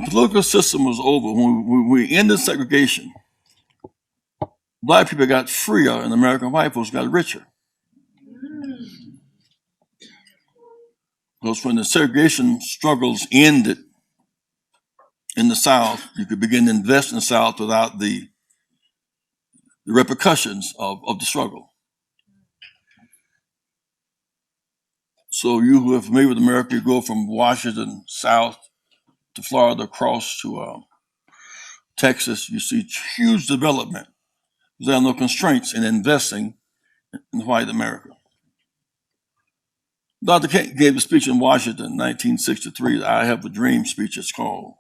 the political system was over, when we ended segregation, black people got freer and American white folks got richer. Because when the segregation struggles ended in the South, you could begin to invest in the South without the repercussions of the struggle. So you who are familiar with America, you go from Washington south to Florida, across to Texas, you see huge development. There are no constraints in investing in white America. Dr. King gave a speech in Washington in 1963, the I Have a Dream speech, it's called.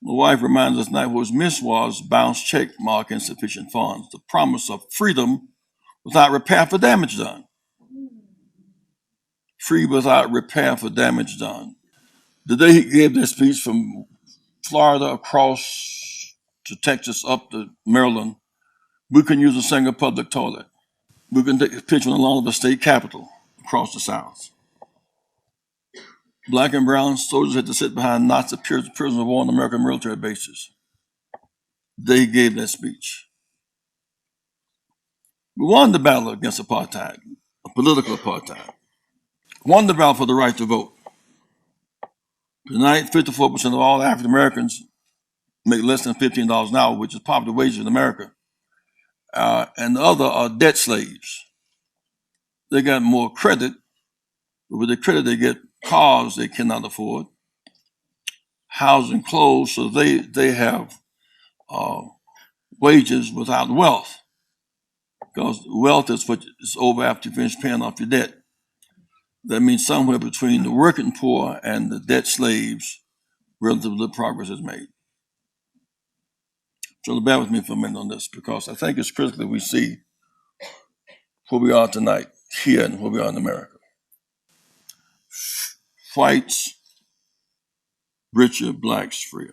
My wife reminds us tonight what was missed was bounce check mark insufficient funds, the promise of freedom without repair for damage done. Free without repair for damage done. The day he gave that speech, from Florida across to Texas up to Maryland, we can use a single public toilet. We can take a picture on the lawn of the state capitol across the South. Black and brown soldiers had to sit behind Nazi prisoners of war on American military bases. They gave that speech. We won the battle against apartheid, political apartheid. Won the battle for the right to vote. Tonight, 54% of all African Americans make less than $15 an hour, which is poverty wages in America. And the other are debt slaves. They got more credit, but with the credit they get cars they cannot afford, housing, clothes, so they have wages without wealth, because wealth is what is over after you finish paying off your debt. That means somewhere between the working poor and the debt slaves, relatively little progress is made. So bear with me for a minute on this, because I think it's critical that we see where we are tonight, here, and where we are in America. Whites richer, blacks freer.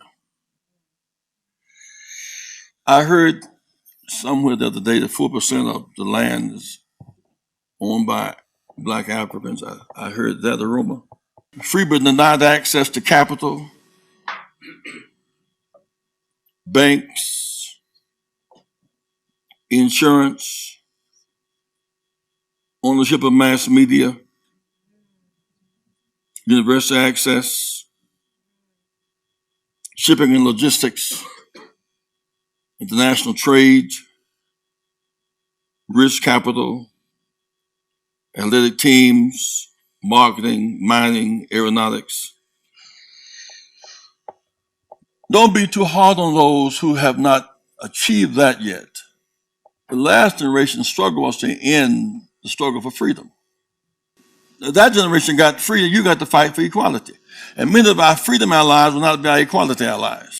I heard somewhere the other day that 4% of the land is owned by black Africans. I heard that a rumor. Free but denied access to capital, banks, insurance, ownership of mass media, universal access, shipping and logistics, international trade, risk capital, athletic teams, marketing, mining, aeronautics. Don't be too hard on those who have not achieved that yet. The last generation's struggle was to end the struggle for freedom. That generation got free, and you got to fight for equality. And many of our freedom allies will not be our equality allies.